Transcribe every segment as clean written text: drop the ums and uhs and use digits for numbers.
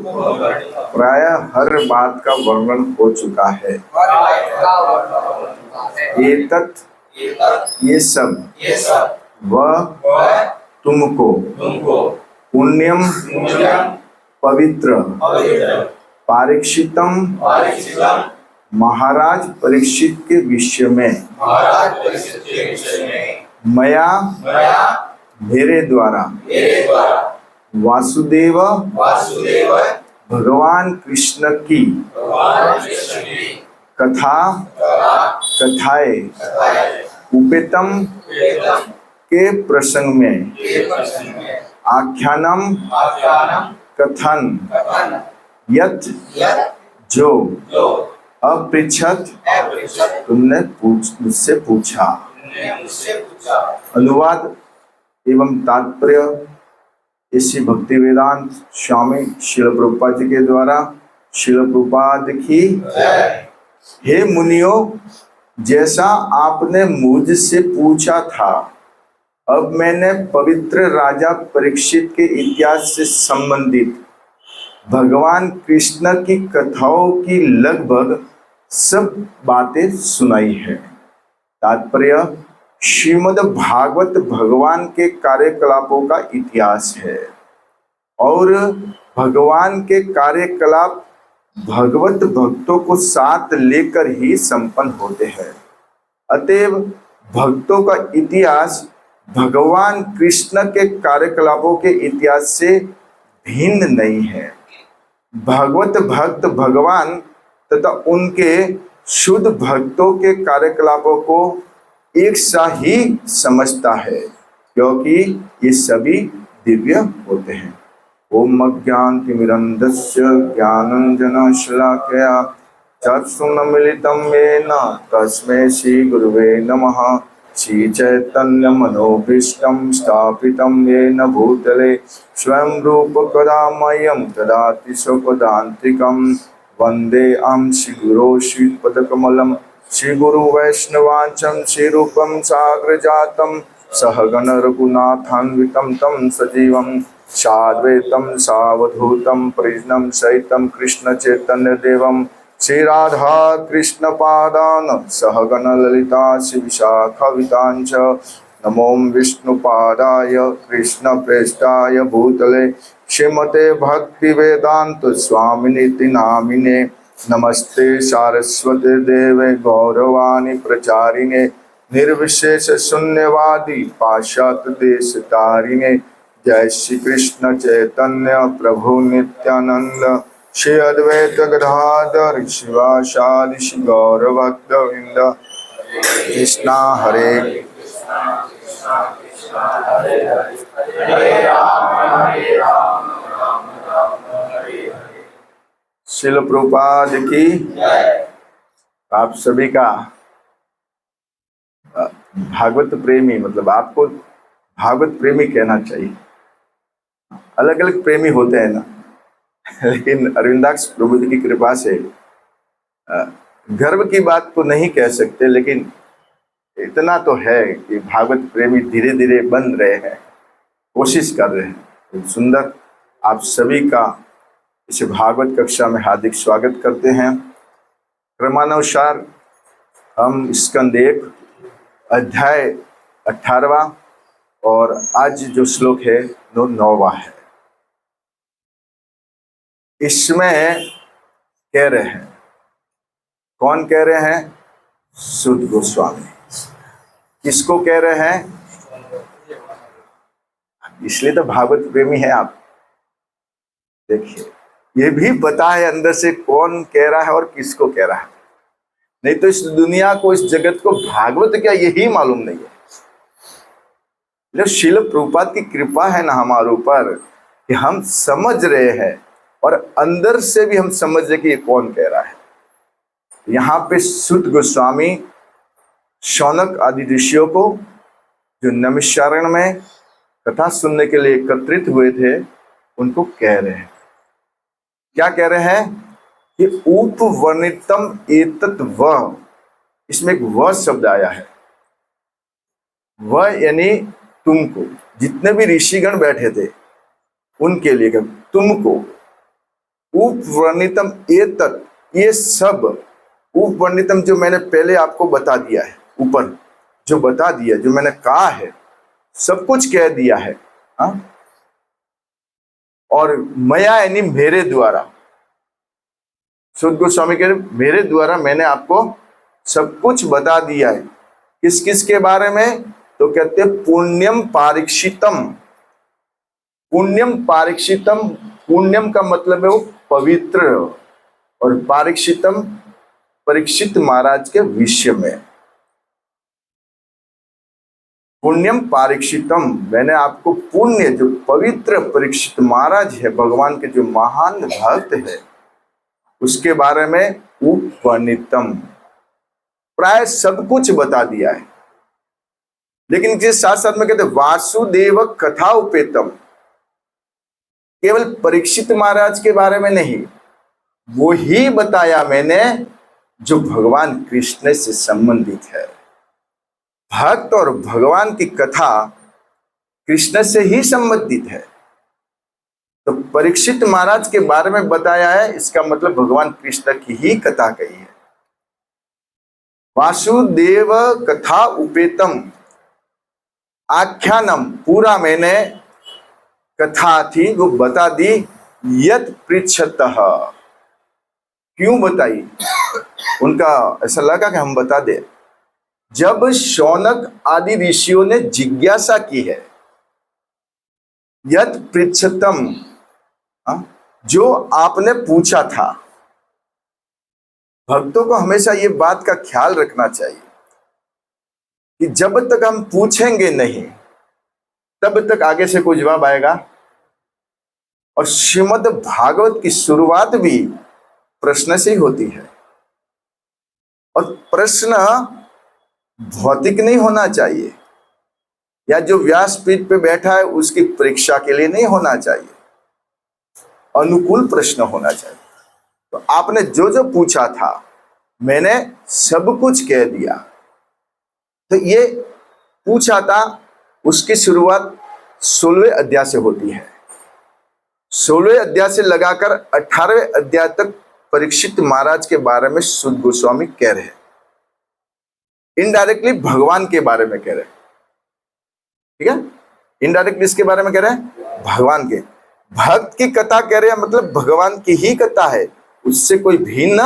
प्रायः हर बात का वर्णन हो चुका है। एतत् ये सब वह तुमको पुण्यम पवित्र पारीक्षितम महाराज परीक्षित के विषय में मया मेरे द्वारा वासुदेव भगवान कृष्ण की कथाएं उपेतम के प्रसंग में आख्यानम कथन यत् जो अपृच्छत तुमने मुझसे पूछा। अनुवाद एवं तात्पर्य इसी भक्ति वेदांत स्वामी श्रील प्रभुपाद जी के द्वारा। श्रील प्रभुपाद की हे मुनियों, जैसा आपने मुझसे पूछा था, अब मैंने पवित्र राजा परीक्षित के इतिहास से संबंधित भगवान कृष्ण की कथाओं की लगभग सब बातें सुनाई है। तात्पर्य श्रीमद् भागवत भगवान के कार्यकलापों का इतिहास है और भगवान के कार्यकलाप भगवत भक्तों को साथ लेकर ही संपन्न होते हैं। अतएव भक्तों का इतिहास भगवान कृष्ण के कार्यकलापों के इतिहास से भिन्न नहीं है। भगवत भक्त भगवान तथा उनके शुद्ध भक्तों के कार्यकलापों को एक सा ही समझता है, क्योंकि ये सभी दिव्य होते हैं। ओम अज्ञानतिमिरन्धस्य ज्ञानाञ्जनशलाकया चक्षुरुन्मीलितं येन तस्मै श्रीगुरुवे नमः। श्रीचैतन्यमनोभीष्टं स्थापितं येन भूतले स्वयं रूप कदा मह्यं ददाति स्वपदान्तिकं। वन्दे अहं श्रीगुरो श्रीपदकमलं श्रीगुरु वैष्णवांचं श्रीरूपं साग्रजातं सहगण रघुनाथान्वितं तं सजीवं साद्वैतं सावधूतं परिजनं सहितं कृष्ण चैतन्य देवं श्रीराधा कृष्ण पादान सहगण ललिता श्रीविशाखावितांच। नमो विष्णुपादाय कृष्ण प्रेष्ठाय भूतले श्रीमते भक्ति वेदांत स्वामिनीति नामिने। नमस्ते सारस्वती देवे गौरवाणी प्रचारिणे निर्विशेष शून्यवादी पाश्चात्य देश तारिणे। जय श्री कृष्ण चैतन्य प्रभु नित्यानंद श्री अद्वैत गदाधर शिवासादि श्री गौर भक्तवृंद। कृष्णा हरे श्रील प्रभुपाद की। आप सभी का भागवत प्रेमी, मतलब आपको भागवत प्रेमी कहना चाहिए। अलग अलग प्रेमी होते हैं ना, लेकिन अरविंदाक्ष प्रभु जी की कृपा से गर्व की बात तो नहीं कह सकते, लेकिन इतना तो है कि भागवत प्रेमी धीरे धीरे बन रहे हैं, कोशिश कर रहे हैं। तो सुंदर आप सभी का इस भागवत कक्षा में हार्दिक स्वागत करते हैं। क्रमानुसार हम स्कंद 1 अध्याय 18वां और आज जो श्लोक है वो 9वां है। इसमें कह रहे हैं, कौन कह रहे हैं? सुत गोस्वामी। किसको कह रहे हैं? इसलिए तो भागवत प्रेमी है आप। देखिए, ये भी पता है अंदर से कौन कह रहा है और किसको कह रहा है, नहीं तो इस दुनिया को, इस जगत को भागवत क्या यही मालूम नहीं है। जब श्रील प्रभुपाद की कृपा है ना हमारे ऊपर कि हम समझ रहे हैं और अंदर से भी हम समझ रहे कि ये कौन कह रहा है। यहाँ पे सुत गोस्वामी शौनक आदि ऋषियों को जो नैमिषारण्य में कथा सुनने के लिए एकत्रित हुए थे उनको कह रहे हैं। क्या कह रहे हैं कि उपवर्णितम एतत् वह, इसमें एक वह शब्द आया है। वह यानी तुमको, जितने भी ऋषिगण बैठे थे उनके लिए तुमको उपवर्णितम एतत्, ये सब उपवर्णितम जो मैंने पहले आपको बता दिया है, ऊपर जो बता दिया, जो मैंने कहा है, सब कुछ कह दिया है। हाँ, और मया यानी मेरे द्वारा, सुध गोस्वामी कह रहे मेरे द्वारा मैंने आपको सब कुछ बता दिया है। किस किस के बारे में? तो कहते हैं पुण्यम पारीक्षितम। पुण्यम पारीक्षितम, पुण्यम का मतलब है वो पवित्र, और पारीक्षितम परीक्षित महाराज के विषय में। पुण्यम पारीक्षितम, मैंने आपको पुण्य, जो पवित्र परीक्षित महाराज है, भगवान के जो महान भक्त है, उसके बारे में उपवर्णितम, प्राय सब कुछ बता दिया है। लेकिन इसके साथ साथ में कहते वासुदेव कथा उपेतम, केवल परीक्षित महाराज के बारे में नहीं, वो ही बताया मैंने जो भगवान कृष्ण से संबंधित है। भक्त और भगवान की कथा कृष्ण से ही संबंधित है, तो परीक्षित महाराज के बारे में बताया है, इसका मतलब भगवान कृष्ण की ही कथा कही है। वासुदेव कथा उपेतम आख्यानम, पूरा मैंने कथा थी वो बता दी। यत पृच्छतः, क्यों बताई? उनका ऐसा लगा कि हम बता दे। जब शौनक आदि ऋषियों ने जिज्ञासा की है, यत पृच्छतम, जो आपने पूछा था। भक्तों को हमेशा ये बात का ख्याल रखना चाहिए कि जब तक हम पूछेंगे नहीं, तब तक आगे से कोई जवाब आएगा। और श्रीमद् भागवत की शुरुआत भी प्रश्न से ही होती है, और प्रश्न भौतिक नहीं होना चाहिए, या जो व्यासपीठ पे बैठा है उसकी परीक्षा के लिए नहीं होना चाहिए, अनुकूल प्रश्न होना चाहिए। तो आपने जो जो पूछा था मैंने सब कुछ कह दिया। तो ये पूछा था, उसकी शुरुआत 16वें अध्याय से होती है। 16वें अध्याय से लगाकर 18वें अध्याय तक परीक्षित महाराज के बारे में सुध गोस्वामी कह रहे हैं, इनडायरेक्टली भगवान के बारे में कह रहे हैं। ठीक है, इनडायरेक्टली इसके बारे में कह रहे हैं, भगवान के। भक्त की कथा कह रहे हैं, मतलब भगवान की ही कथा है, उससे कोई भिन्न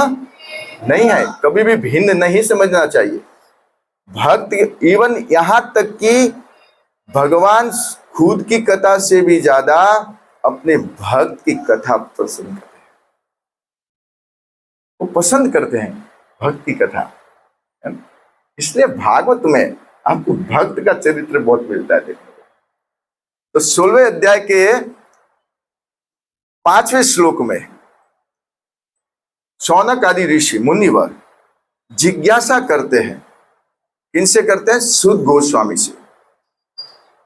नहीं है, कभी भी भिन्न नहीं समझना चाहिए। भक्त इवन यहां तक कि भगवान खुद की कथा से भी ज्यादा अपने भक्त की कथा पसंद करते हैं, वो पसंद करते हैं भक्त की कथा। इसलिए भागवत में आपको भक्त का चरित्र बहुत मिलता है देखने को। तो 16वें अध्याय के 5वें श्लोक में शौनक आदि ऋषि मुनिवर जिज्ञासा करते हैं। किनसे करते हैं? सुध गोस्वामी से।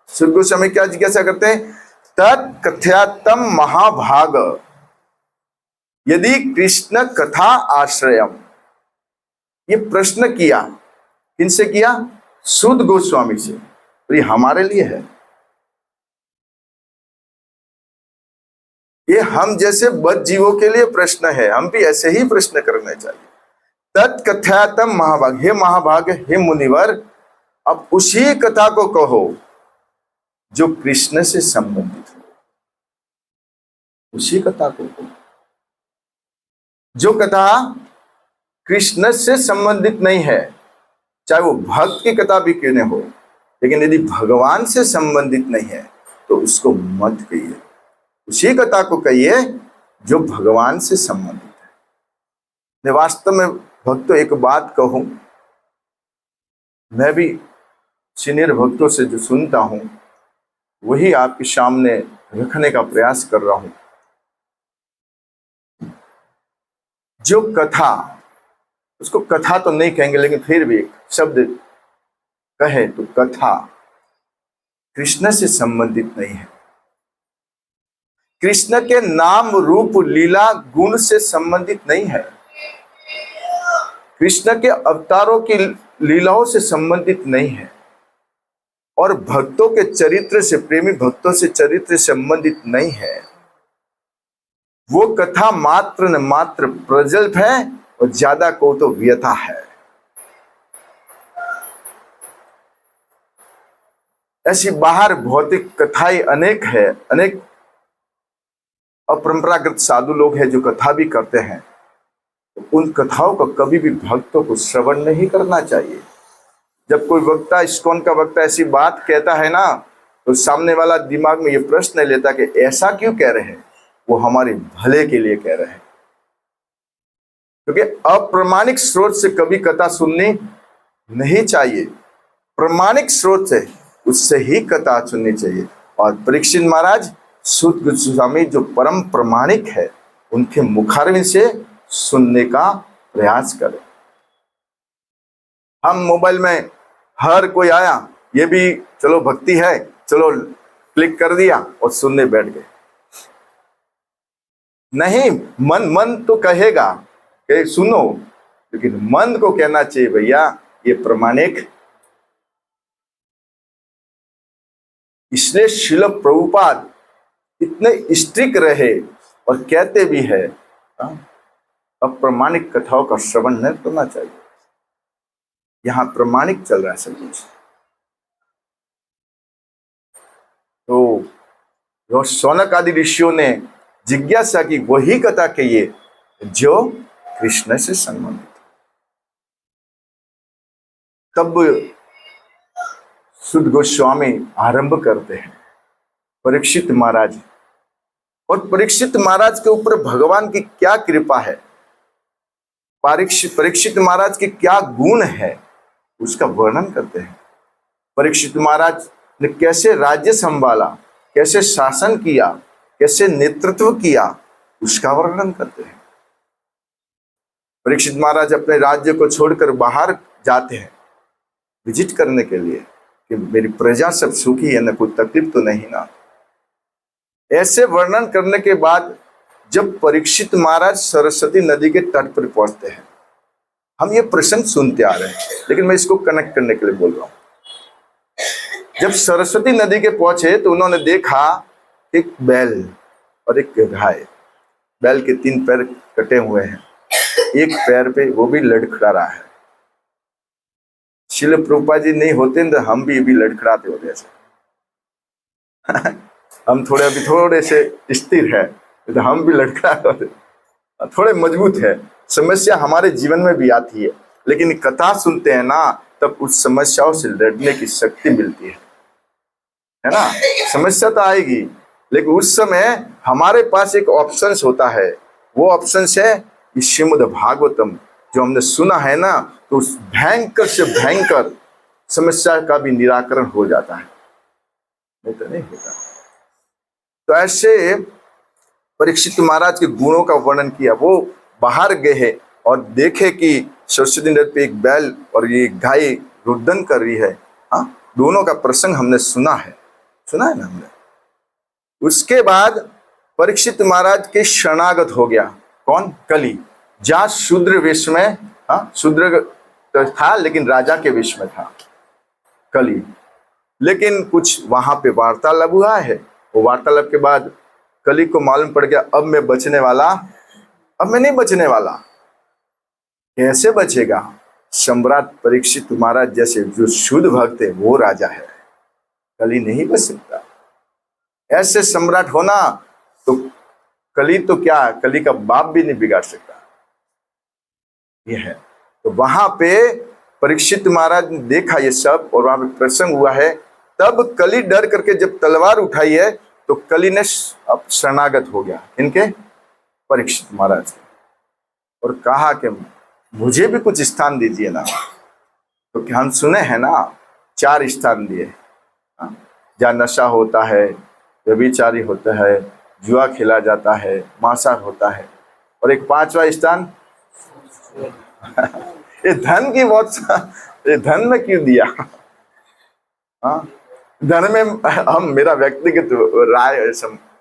सुध गोस्वामी क्या जिज्ञासा करते हैं? तत्कथ्यातम महाभाग यदि कृष्ण कथा आश्रयम, ये प्रश्न किया। किनसे किया? सुध गोस्वामी से। तो ये हमारे लिए है, ये हम जैसे बद्ध जीवों के लिए प्रश्न है, हम भी ऐसे ही प्रश्न करने चाहिए। तत्कथ्यातम महाभाग, हे महाभाग, हे मुनिवर, अब उसी कथा को कहो जो कृष्ण से संबंधित हो। उसी कथा को कहो जो कथा कृष्ण से संबंधित नहीं है, चाहे वो भक्त की कथा भी क्यों न हो, लेकिन यदि भगवान से संबंधित नहीं है तो उसको मत कहिए। उसी कथा को कहिए जो भगवान से संबंधित है। मैं वास्तव में भक्तों एक बात कहूं, मैं भी सीनियर भक्तों से जो सुनता हूं वही आपके सामने रखने का प्रयास कर रहा हूं। जो कथा, उसको कथा तो नहीं कहेंगे, लेकिन फिर भी एक शब्द कहे तो कथा कृष्ण से संबंधित नहीं है, कृष्ण के नाम रूप लीला गुण से संबंधित नहीं है, कृष्ण के अवतारों की लीलाओं से संबंधित नहीं है, और भक्तों के चरित्र से, प्रेमी भक्तों से चरित्र से संबंधित नहीं है। वो कथा मात्र न मात्र प्रजल्प है और ज्यादा को तो व्यथा है। ऐसी बाहर भौतिक कथाएं अनेक है, अनेक अपरंपरागत साधु लोग हैं जो कथा भी करते हैं। तो उन कथाओं को कभी भी भक्तों को श्रवण नहीं करना चाहिए। जब कोई वक्ता, इस्कॉन का वक्ता ऐसी बात कहता है ना, तो सामने वाला दिमाग में ये प्रश्न लेता कि ऐसा क्यों कह रहे हैं, वो हमारे भले के लिए कह रहे हैं। क्योंकि अप्रामाणिक स्रोत से कभी कथा सुननी नहीं चाहिए, प्रमाणिक स्रोत से उससे ही कथा सुननी चाहिए। और परीक्षित महाराज सूत गोस्वामी जो परम प्रमाणिक है, उनके मुखारविंद से सुनने का प्रयास करें। हम मोबाइल में हर कोई आया, ये भी चलो भक्ति है, चलो क्लिक कर दिया और सुनने बैठ गए। नहीं, मन तो कहेगा कि सुनो, लेकिन मन को कहना चाहिए भैया ये प्रमाणिक। इसलिए श्रील प्रभुपाद इतने स्ट्रिक्ट रहे और कहते भी है अप्रमाणिक कथाओं का श्रवण नहीं करना चाहिए। यहां प्रमाणिक चल रहा है सब कुछ। तो जो शौनक आदि ऋषियों ने जिज्ञासा की वही कथा कहिए जो कृष्ण से संबंधित। तब सुत गोस्वामी आरंभ करते हैं परीक्षित महाराज, और परीक्षित महाराज के ऊपर भगवान की क्या कृपा है, परीक्षित महाराज के क्या गुण है, उसका वर्णन करते हैं। परीक्षित महाराज ने कैसे राज्य संभाला, कैसे शासन किया, कैसे नेतृत्व किया, उसका वर्णन करते हैं। परीक्षित महाराज अपने राज्य को छोड़कर बाहर जाते हैं विजिट करने के लिए कि मेरी प्रजा सब सुखी है ना, कोई तकलीफ तो नहीं ना। ऐसे वर्णन करने के बाद जब परीक्षित महाराज सरस्वती नदी के तट पर पहुंचते हैं, हम ये प्रसंग सुनते आ रहे हैं, लेकिन मैं इसको कनेक्ट करने के लिए बोल रहा हूं। जब सरस्वती नदी के पहुंचे तो उन्होंने देखा एक बैल और एक गाय। बैल के 3 पैर कटे हुए हैं, एक पैर पे वो भी लड़खड़ा रहा है। श्रील प्रभुपाद जी नहीं होते तो हम भी लड़खड़ाते होते ऐसे। हम थोड़े से स्थिर है तो हम भी लड़खड़ाते होते, थोड़े मजबूत है। समस्या हमारे जीवन में भी आती है, लेकिन कथा सुनते हैं ना, तब उस समस्याओं से लड़ने की शक्ति मिलती है ना। समस्या तो आएगी, लेकिन उस समय हमारे पास एक ऑप्शन होता है। वो ऑप्शन है श्रीमद् भागवतम, जो हमने सुना है ना, तो उस भयंकर से भयंकर समस्या का भी निराकरण हो जाता है, नहीं तो नहीं होता। तो ऐसे परीक्षित महाराज के गुणों का वर्णन किया। वो बाहर गए हैं और देखे कि सरस्वती नदी पे एक बैल और ये गाय रुदन कर रही है। हाँ, दोनों का प्रसंग हमने सुना है ना हमने। उसके बाद परीक्षित महाराज के शरणागत हो गया कौन? कली। जहाँ शूद्र वेश में, शूद्र था लेकिन राजा के वेश में था कली। लेकिन कुछ वहां पे वार्तालाप हुआ है। वो वार्तालाप के बाद कली को मालूम पड़ गया अब मैं बचने वाला, अब मैं नहीं बचने वाला। कैसे बचेगा? सम्राट परीक्षित महाराज जैसे जो शुद्ध भक्त है वो राजा है, कली नहीं बच सकता। ऐसे सम्राट होना तो कली तो क्या, कली का बाप भी नहीं बिगाड़ सकता। ये है। तो वहां पे परीक्षित महाराज ने देखा ये सब और वहां पे प्रसंग हुआ है। तब कली डर करके जब तलवार उठाई है तो कली ने अब शरणागत हो गया इनके परीक्षित महाराज के, और कहा कि मुझे भी कुछ स्थान दीजिए ना। तो क्या हम सुने हैं ना 4 स्थान दिए, जहाँ नशा होता है, व्यभिचारी होता है, जुआ खेला जाता है, मांसाहार होता है, और एक 5वां स्थान ये धन की बहुत, ये धन में क्यों दिया? हाँ, धन में हम, मेरा व्यक्तिगत राय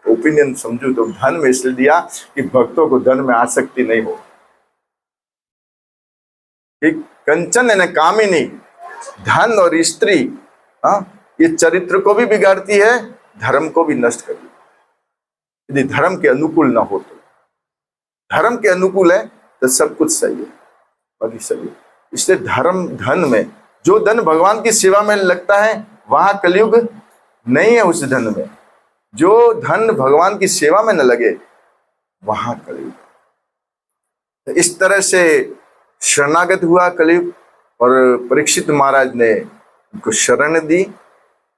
ओपिनियन समझू तो धन में इसलिए दिया कि भक्तों को धन में आसक्ति नहीं हो। एक कंचन है ना कामिनी, धन और स्त्री, ये चरित्र को भी बिगाड़ती है, धर्म को भी नष्ट करती है, यदि धर्म के अनुकूल ना हो तो। धर्म के अनुकूल है तो सब कुछ सही है, बाकी सही है। इसलिए धर्म धन में, जो धन भगवान की सेवा में लगता है वहां कलयुग नहीं है। उस धन में जो धन भगवान की सेवा में न लगे वहां कलयुग। तो इस तरह से शरणागत हुआ कलयुग, और परीक्षित महाराज ने उनको शरण दी,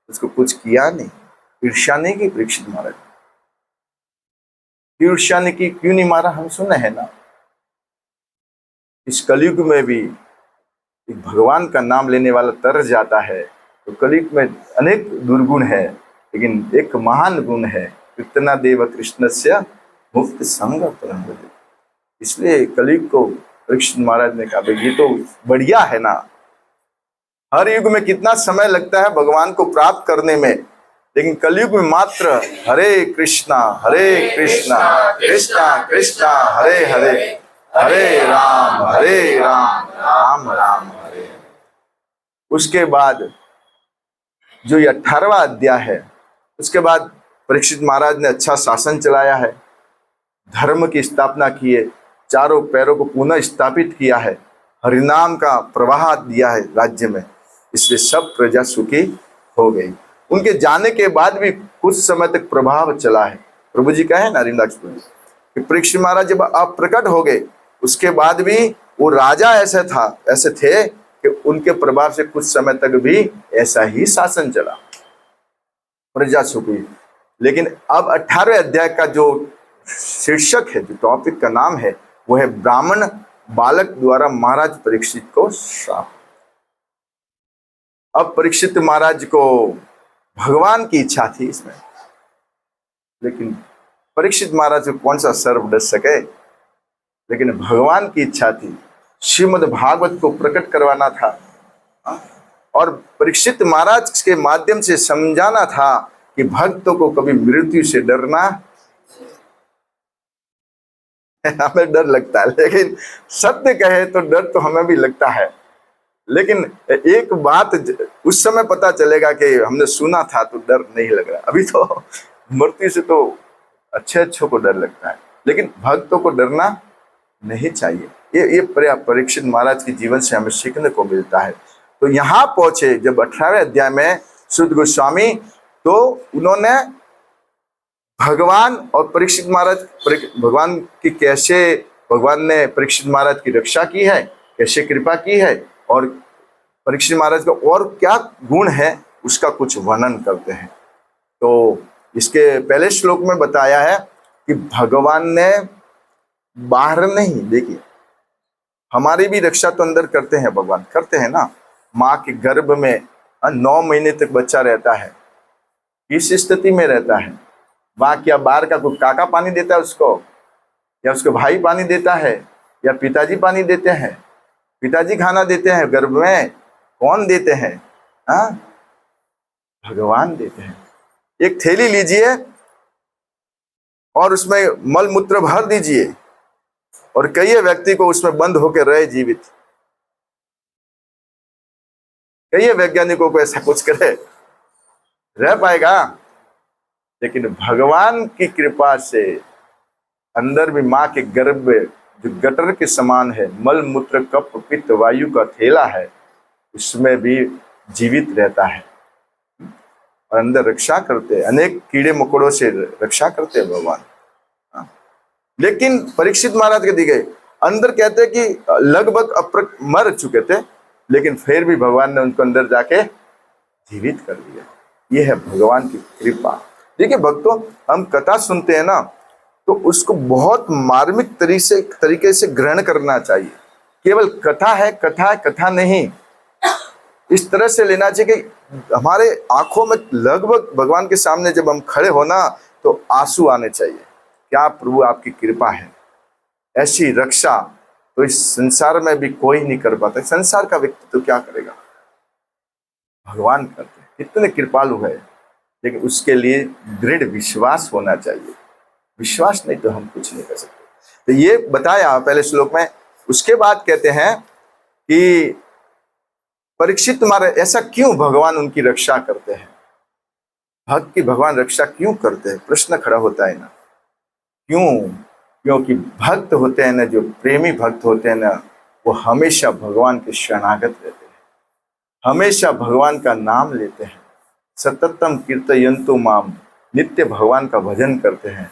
उसको कुछ किया नहीं, ईर्ष्या नहीं की परीक्षित महाराज। ईर्ष्या ने की, क्यों नहीं मारा हम सुने हैं ना। इस कलयुग में भी एक भगवान का नाम लेने वाला तर जाता है। तो कलयुग में अनेक दुर्गुण है, लेकिन एक महान गुण है, कीर्तना देव कृष्णस्य मुक्त संग परम भजे। इसलिए कलयुग को परीक्षित महाराज ने कहा भाई ये तो बढ़िया है ना। हर युग में कितना समय लगता है भगवान को प्राप्त करने में, लेकिन कलयुग में मात्र हरे कृष्णा कृष्णा कृष्णा हरे हरे, हरे राम राम राम हरे। उसके बाद जो ये 18वां अध्याय है, उसके बाद परीक्षित महाराज ने अच्छा शासन चलाया है, धर्म की स्थापना की है, चारों पैरों को पुनः स्थापित किया है, हरिनाम का प्रवाह दिया है राज्य में, इसलिए सब प्रजा सुखी हो गई। उनके जाने के बाद भी कुछ समय तक प्रभाव चला है। प्रभु जी कहे ना हरिदास कि परीक्षित महाराज जब आप प्रकट हो गए उसके बाद भी वो राजा ऐसे थे कि उनके प्रभाव से कुछ समय तक भी ऐसा ही शासन चला, प्रजा सुखी। लेकिन अब 18वें अध्याय का जो शीर्षक है, जो टॉपिक का नाम है, वो है ब्राह्मण बालक द्वारा महाराज परीक्षित को श्राप। अब परीक्षित महाराज को भगवान की इच्छा थी इसमें, लेकिन परीक्षित महाराज को कौन सा सर्प डस सके, लेकिन भगवान की इच्छा थी, श्रीमद् भागवत को प्रकट करवाना था और परीक्षित महाराज के माध्यम से समझाना था कि भक्तों को कभी मृत्यु से डरना। हमें डर लगता है, लेकिन सत्य कहे तो डर तो हमें भी लगता है, लेकिन एक बात उस समय पता चलेगा कि हमने सुना था तो डर नहीं लग रहा। अभी तो मृत्यु से तो अच्छों को डर लगता है, लेकिन भक्तों को डरना नहीं चाहिए। ये परीक्षित महाराज के जीवन से हमें सीखने को मिलता है। तो यहाँ पहुंचे जब 18वें अध्याय में शुद्ध गोस्वामी, तो उन्होंने भगवान और परीक्षित महाराज, भगवान की कैसे भगवान ने परीक्षित महाराज की रक्षा की है, कैसे कृपा की है, और परीक्षित महाराज का और क्या गुण है उसका कुछ वर्णन करते हैं। तो इसके पहले श्लोक में बताया है कि भगवान ने बाहर नहीं, देखिए हमारी भी रक्षा तो अंदर करते हैं, भगवान करते हैं ना। माँ के गर्भ में 9 महीने तक बच्चा रहता है, किस स्थिति में रहता है, माँ क्या बाहर का कोई काका पानी देता है उसको, या उसके भाई पानी देता है, या पिताजी पानी देते हैं, पिताजी खाना देते हैं गर्भ में, कौन देते हैं? भगवान देते हैं। एक थैली लीजिए और उसमें मल मूत्र भर दीजिए और कई व्यक्ति को उसमें बंद होकर रहे जीवित, कई वैज्ञानिकों को ऐसा कुछ करे, रह पाएगा? लेकिन भगवान की कृपा से अंदर भी माँ के गर्भ जो गटर के समान है, मल मूत्र कप पित्त वायु का थैला है, उसमें भी जीवित रहता है और अंदर रक्षा करते हैं, अनेक कीड़े मकोड़ों से रक्षा करते हैं भगवान। लेकिन परीक्षित महाराज के दिखे अंदर कहते हैं कि लगभग मर चुके थे, लेकिन फिर भी भगवान ने उनको अंदर जाके जीवित कर दिया। ये है भगवान की कृपा। देखिए भक्तों, हम कथा सुनते हैं ना, तो उसको बहुत मार्मिक तरीके से ग्रहण करना चाहिए। केवल कथा है कथा नहीं, इस तरह से लेना चाहिए कि हमारे आंखों में लगभग भगवान के सामने जब हम खड़े हो ना, तो आंसू आने चाहिए। क्या प्रभु आपकी कृपा है, ऐसी रक्षा तो इस संसार में भी कोई नहीं कर पाता। संसार का व्यक्ति तो क्या करेगा, भगवान करते हैं, कितने कृपालु है, लेकिन उसके लिए दृढ़ विश्वास होना चाहिए। विश्वास नहीं तो हम कुछ नहीं कर सकते। तो ये बताया पहले श्लोक में। उसके बाद कहते हैं कि परीक्षित तुम्हारे ऐसा क्यों भगवान उनकी रक्षा करते हैं, भक्त की भगवान रक्षा क्यों करते हैं, प्रश्न खड़ा होता है ना, क्यों? क्योंकि भक्त होते हैं ना, जो प्रेमी भक्त होते हैं ना, वो हमेशा भगवान के शरणागत रहते हैं, हमेशा भगवान का नाम लेते हैं, सततम कीर्तयन्तु माम, नित्य भगवान का भजन करते हैं।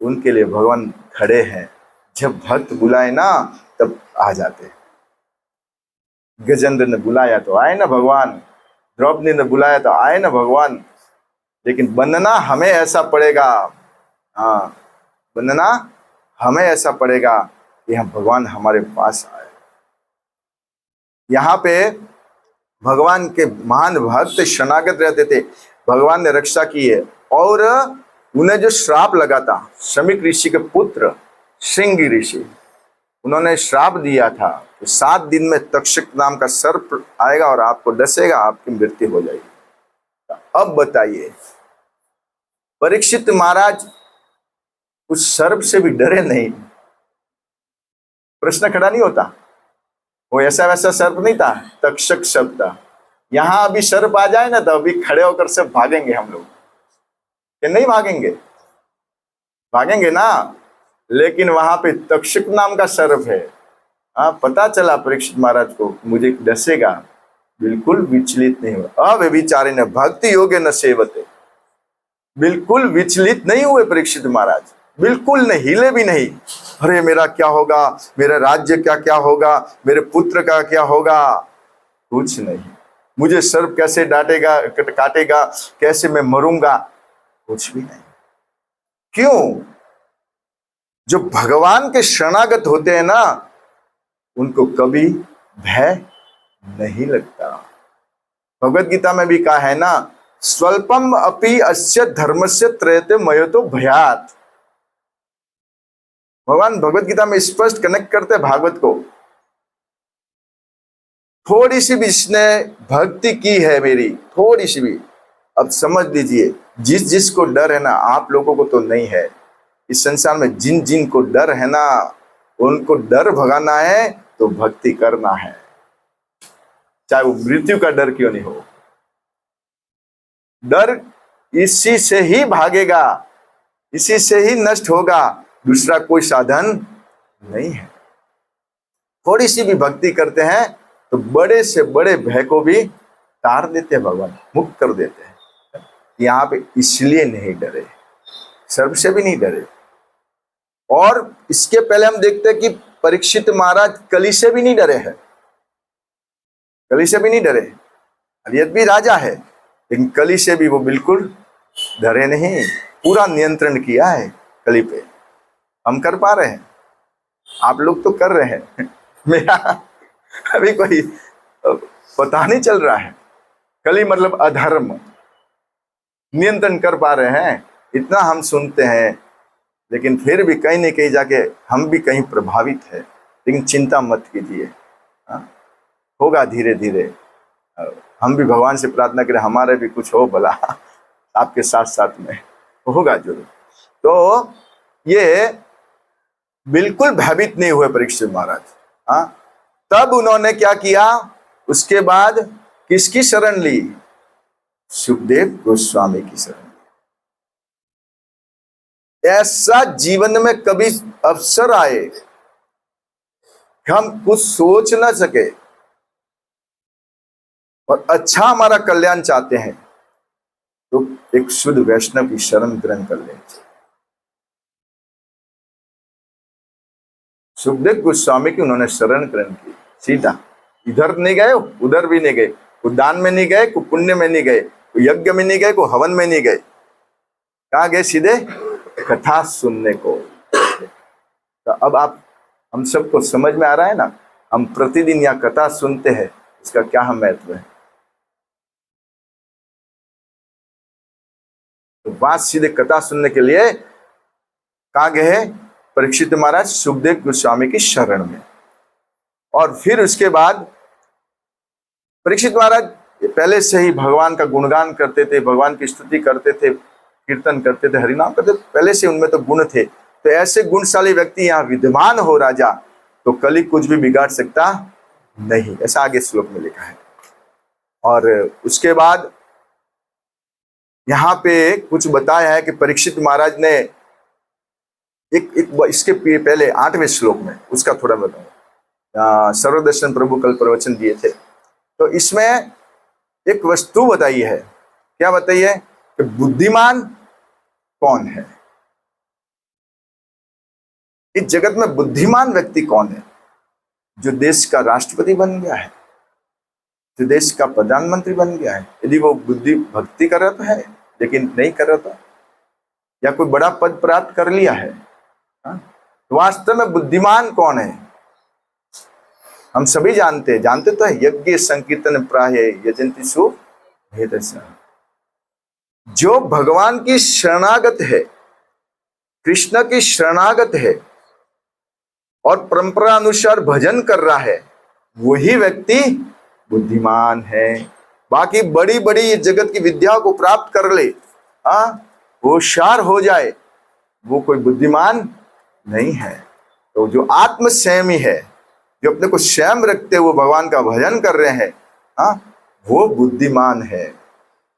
उनके लिए भगवान खड़े हैं। जब भक्त बुलाए ना तब आ जाते हैं। गजेंद्र ने बुलाया तो आए ना भगवान, द्रौपदी ने बुलाया तो आए ना भगवान। लेकिन बनना हमें ऐसा पड़ेगा, हाँ, बनना हमें ऐसा पड़ेगा कि हम भगवान हमारे पास आए। यहाँ पे भगवान के महान भक्त शरणागत रहते थे, भगवान ने रक्षा की है। और उन्हें जो श्राप लगा था, शमीक ऋषि के पुत्र श्रृंगी ऋषि, उन्होंने श्राप दिया था कि 7 दिन में तक्षक नाम का सर्प आएगा और आपको डसेगा, आपकी मृत्यु हो जाएगी। अब बताइए, परीक्षित महाराज उस सर्प से भी डरे नहीं? प्रश्न खड़ा नहीं होता? वो ऐसा वैसा सर्प नहीं था, तक्षक सर्प था। यहां अभी सर्प आ जाए ना तो अभी खड़े होकर सब भागेंगे हम लोग, कि नहीं भागेंगे? भागेंगे ना। लेकिन वहां पे तक्षक नाम का सर्प है। पता चला परीक्षित महाराज को मुझे डसेगा, बिल्कुल विचलित नहीं हुआ। अव्यभिचारी ने भक्ति योग्य न सेवते, बिल्कुल विचलित नहीं हुए परीक्षित महाराज, बिल्कुल नहीं, हिले भी नहीं। अरे मेरा क्या होगा, मेरा राज्य क्या क्या होगा, मेरे पुत्र का क्या होगा, कुछ नहीं। मुझे सर्प कैसे डांटेगा, काटेगा, कैसे मैं मरूंगा, कुछ भी नहीं। क्यों? जो भगवान के शरणागत होते हैं ना, उनको कभी भय नहीं लगता। भगवत गीता में भी कहा है ना, स्वल्पम अपि अस्य धर्मस्य त्रयते मयतो भयात्। भगवान भगवत गीता में स्पष्ट कनेक्ट करते भागवत को। थोड़ी सी भी इसने भक्ति की है मेरी, थोड़ी सी भी, अब समझ लीजिए, जिस जिसको डर है ना, आप लोगों को तो नहीं है, इस संसार में जिन जिन को डर है ना, उनको डर भगाना है तो भक्ति करना है, चाहे वो मृत्यु का डर क्यों नहीं हो। डर इसी से ही भागेगा, इसी से ही नष्ट होगा, दूसरा कोई साधन नहीं है। थोड़ी सी भी भक्ति करते हैं तो बड़े से बड़े भय को भी तार देते हैं भगवान, मुक्त कर देते हैं। यहाँ पे इसलिए नहीं डरे, सर्प से भी नहीं डरे। और इसके पहले हम देखते हैं कि परीक्षित महाराज कली से भी नहीं डरे हैं, कली से भी नहीं डरे। अलियत भी राजा है, लेकिन कली से भी वो बिल्कुल डरे नहीं, पूरा नियंत्रण किया है कली पे। हम कर पा रहे हैं, आप लोग तो कर रहे हैं, मेरा अभी कोई पता नहीं चल रहा है। कली मतलब अधर्म, नियंत्रण कर पा रहे हैं, इतना हम सुनते हैं। लेकिन फिर भी कहीं न कहीं जाके हम भी कहीं प्रभावित है। लेकिन चिंता मत कीजिए, होगा धीरे धीरे। हम भी भगवान से प्रार्थना करें हमारे भी कुछ हो भला, आपके साथ साथ में होगा जरूर। तो ये बिल्कुल भयभीत नहीं हुए परीक्षित महाराज। तब उन्होंने क्या किया, उसके बाद किसकी शरण ली? सुखदेव गोस्वामी की शरण। ऐसा जीवन में कभी अवसर आए हम कुछ सोच ना सके और अच्छा हमारा कल्याण चाहते हैं तो एक शुद्ध वैष्णव की शरण ग्रहण कर लें। सुखदेव गोस्वामी की उन्होंने शरण ग्रहण की, सीधा। इधर नहीं गए, उधर भी नहीं गए, को दान में नहीं गए, को पुण्य में नहीं गए, को यज्ञ में नहीं गए, को हवन में नहीं गए। कहाँ गए? सीधे कथा सुनने को। तो अब आप हम सबको समझ में आ रहा है ना, हम प्रतिदिन यहाँ कथा सुनते हैं, इसका क्या हम महत्व है। तो बात सीधे कथा सुनने के लिए कहाँ गए? परीक्षित महाराज सुखदेव गोस्वामी की शरण में। और फिर उसके बाद परीक्षित महाराज पहले से ही भगवान का गुणगान करते थे, भगवान की स्तुति करते थे, कीर्तन करते थे, हरिनाम करते थे, पहले से उनमें तो गुण थे। तो ऐसे गुणशाली व्यक्ति यहाँ विद्यमान हो राजा, तो कली कुछ भी बिगाड़ सकता नहीं, ऐसा आगे श्लोक में लिखा है। और उसके बाद यहाँ पे कुछ बताया है कि परीक्षित महाराज ने इसके पहले 8वें श्लोक में उसका थोड़ा बताऊं। सर्वदर्शन प्रभु कल प्रवचन दिए थे, तो इसमें एक वस्तु बताई है। क्या बताई है? कि बुद्धिमान कौन है, इस जगत में बुद्धिमान व्यक्ति कौन है? जो देश का राष्ट्रपति बन गया है, जो देश का प्रधानमंत्री बन गया है, यदि वो बुद्धि भक्ति कर रहा तो है, लेकिन नहीं कर रहा था, या कोई बड़ा पद प्राप्त कर लिया है, तो वास्तव में बुद्धिमान कौन है? हम सभी जानते तो है, यज्ञ संकीर्तन प्राय यजंती सु भेदस्य। जो भगवान की शरणागत है, कृष्ण की शरणागत है और परंपरा अनुसार भजन कर रहा है, वही व्यक्ति बुद्धिमान है। बाकी बड़ी बड़ी जगत की विद्याओं को प्राप्त कर ले, होशियार हो जाए, वो कोई बुद्धिमान नहीं है। तो जो आत्म संयमी है, जो अपने को संयम रखते हुए भगवान का भजन कर रहे हैं, वो बुद्धिमान है।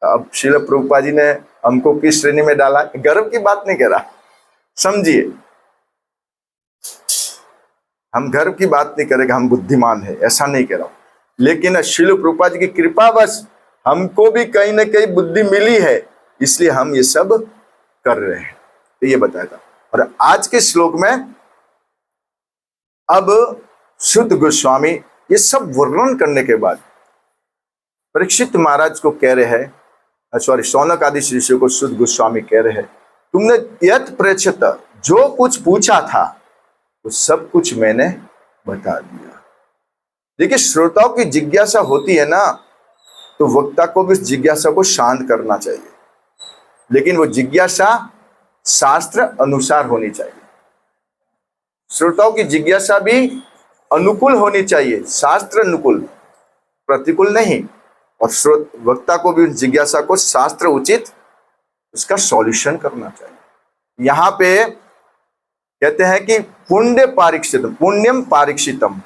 अब श्रील प्रभुपाद जी ने हमको किस श्रेणी में डाला? गर्व की बात नहीं कह रहा, समझिए, हम गर्व की बात नहीं करेंगे हम बुद्धिमान है, ऐसा नहीं कह रहा हूं। लेकिन श्रील प्रभुपाद जी की कृपा बस हमको भी कहीं ना कहीं बुद्धि मिली है, इसलिए हम ये सब कर रहे हैं, तो ये बताया था। और आज के श्लोक में अब शुद्ध गोस्वामी ये सब वर्णन करने के बाद परीक्षित महाराज को कह रहे हैं, शौनक आदि शिष्यों को शुद्ध गोस्वामी कह रहे हैं, तुमने यत् पृच्छत, जो कुछ पूछा था वो सब कुछ मैंने बता दिया। देखिए, श्रोताओं की जिज्ञासा होती है ना, तो वक्ता को भी उस जिज्ञासा को शांत करना चाहिए, लेकिन वो जिज्ञासा शास्त्र अनुसार होनी चाहिए। श्रोताओं की जिज्ञासा भी अनुकूल होनी चाहिए, शास्त्र अनुकूल, प्रतिकूल नहीं। और वक्ता को भी उस जिज्ञासा को शास्त्र उचित उसका सॉल्यूशन करना चाहिए। यहाँ पे कहते हैं कि पुण्य पारीक्षितम, पुण्यम पारीक्षितम।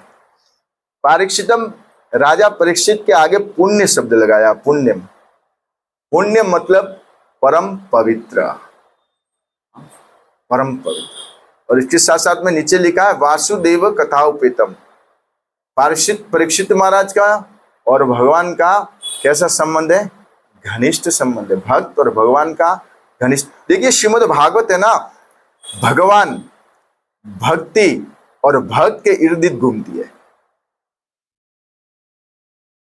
पारीक्षितम, राजा परीक्षित के आगे पुण्य शब्द लगाया, पुण्यम। पुण्य मतलब परम पवित्र, परम पवित्र। और इसके साथ साथ में नीचे लिखा है वासुदेव कथाउपेतम। परीक्षित महाराज का और भगवान का कैसा संबंध है? घनिष्ठ संबंध है, भक्त और भगवान का घनिष्ठ। देखिए, श्रीमद् भागवत है ना, भगवान भक्ति और भक्त के इर्द गिर्द घूमती है।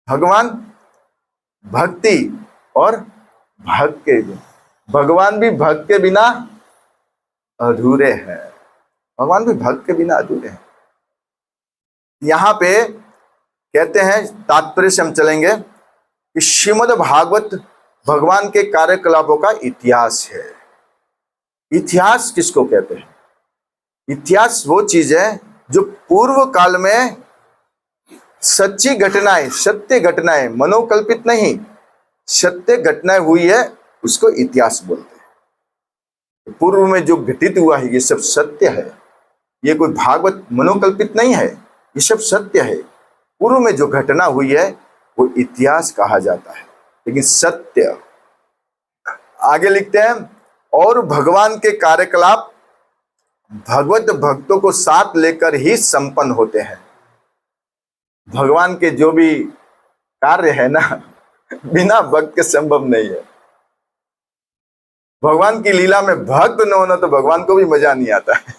भगवान भक्ति और भक्त के, भगवान भी भक्त के बिना अधूरे हैं, भगवान भी भक्त के बिना अधूरे हैं। यहां पे कहते हैं, तात्पर्य से हम चलेंगे कि श्रीमद् भागवत भगवान के कार्यकलापों का इतिहास है। इतिहास किसको कहते हैं? इतिहास वो चीज है जो पूर्व काल में सच्ची घटनाएं, सत्य घटनाएं, मनोकल्पित नहीं, सत्य घटनाएं हुई है, उसको इतिहास बोलते हैं। पूर्व में जो घटित हुआ है ये सब सत्य है, ये कोई भागवत मनोकल्पित नहीं है, ये सब सत्य है। पूर्व में जो घटना हुई है वो इतिहास कहा जाता है, लेकिन सत्य। आगे लिखते हैं, और भगवान के कार्यकलाप भगवत भक्तों को साथ लेकर ही संपन्न होते हैं। भगवान के जो भी कार्य है ना, बिना भक्त के संभव नहीं है। भगवान की लीला में भक्त न होना तो भगवान को भी मजा नहीं आता है।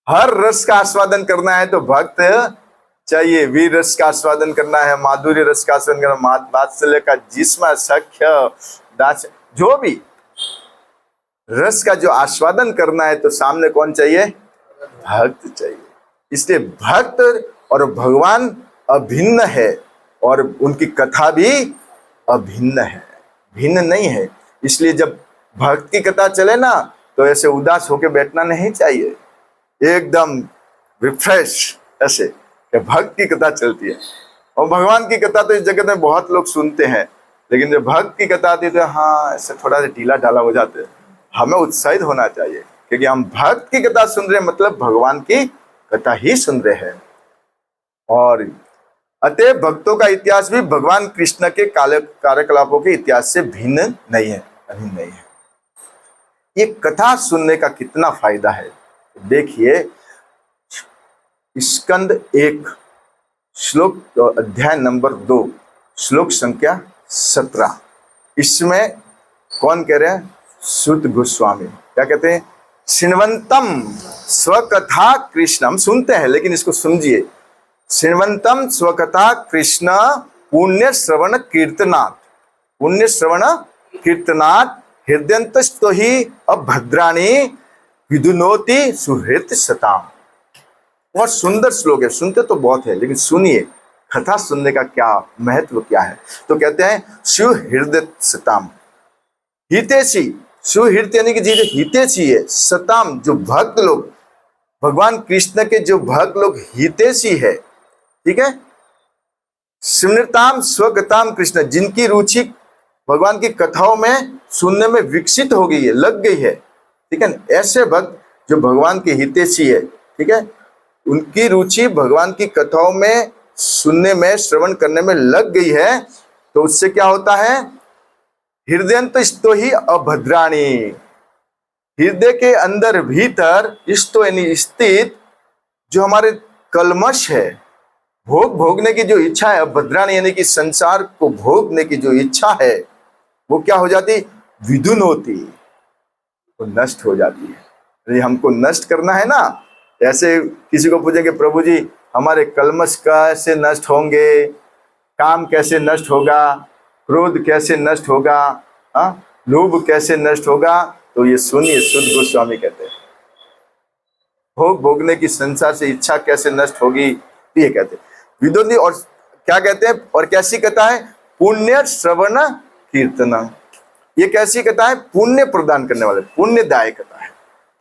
हर रस का आस्वादन करना है तो भक्त चाहिए। वीर रस का आस्वादन करना है, माधुर्य रस का आस्वादन करना, वात्सल्य का, जिस्म, सख्य, दास, जो भी रस का जो आस्वादन करना है तो सामने कौन चाहिए? भक्त चाहिए। इसलिए भक्त और भगवान अभिन्न है और उनकी कथा भी अभिन्न है, भिन्न नहीं है। इसलिए जब भक्त की कथा चले ना तो ऐसे उदास होकर बैठना नहीं चाहिए, एकदम रिफ्रेश ऐसे। भक्त की कथा चलती है और भगवान की कथा तो इस जगत में बहुत लोग सुनते हैं, लेकिन जब भक्त की कथा आती है तो हाँ ऐसे थोड़ा सा ढीला ढाला हो जाते हैं। हमें उत्साहित होना चाहिए क्योंकि हम भक्त की कथा सुन रहे हैं, मतलब भगवान की कथा ही सुन रहे हैं। और अतः भक्तों का इतिहास भी भगवान कृष्ण के कार्यकलापों के इतिहास से भिन्न नहीं है, अभिन्न नहीं है। ये कथा सुनने का कितना फायदा है। देखिए, स्कंद 1 श्लोक अध्याय नंबर 2 श्लोक संख्या 17, इसमें कौन कह रहे हैं? सुत गोस्वामी क्या कहते हैं? शृण्वन्तम स्वकथा कृष्ण। हम सुनते हैं लेकिन इसको समझिए। शृण्वन्तम स्वकथा कृष्ण पुण्य श्रवण कीर्तनात्, पुण्य श्रवण कीर्तनात् हृदयंतस्तो ही अभद्राणी विदुनोति सुहृत सताम। बहुत सुंदर श्लोक है, सुनते तो बहुत है लेकिन सुनिए कथा सुनने का क्या महत्व क्या है। तो कहते हैं सुहृदय सताम, हितेशी, सुहृत यानी कि जी हितेशी है, सताम जो भक्त लोग, भगवान कृष्ण के जो भक्त लोग हितेशी है, ठीक है। स्मृताम स्वगताम कृष्ण, जिनकी रुचि भगवान की कथाओं में सुनने में विकसित हो गई है, लग गई है, ठीक है। ऐसे भक्त जो भगवान के हितेशी है, ठीक है, उनकी रुचि भगवान की कथाओं में सुनने में, श्रवण करने में लग गई है, तो उससे क्या होता है? हृदयंत स्तो ही अभद्राणी, हृदय के अंदर भीतर स्तो यानी स्थित जो हमारे कलमश है, भोग भोगने की जो इच्छा है, अभद्राणी यानी कि संसार को भोगने की जो इच्छा है, वो क्या हो जाती? विदुन होती, वो नष्ट हो जाती है। यदि हमको नष्ट करना है ना, ऐसे किसी को पूछेंगे प्रभु जी हमारे कलमश कैसे नष्ट होंगे, काम कैसे नष्ट होगा, क्रोध कैसे नष्ट होगा, लोभ कैसे नष्ट होगा, तो ये सुनिए सुध गोस्वामी कहते हैं भोग भोगने की संसार से इच्छा कैसे नष्ट होगी, ये कहते हैं विदुनी। और क्या कहते हैं? और कैसी कथा है? पुण्य श्रवण कीर्तन। ये कैसी कथा है? पुण्य प्रदान करने वाले, पुण्यदायी कथा है।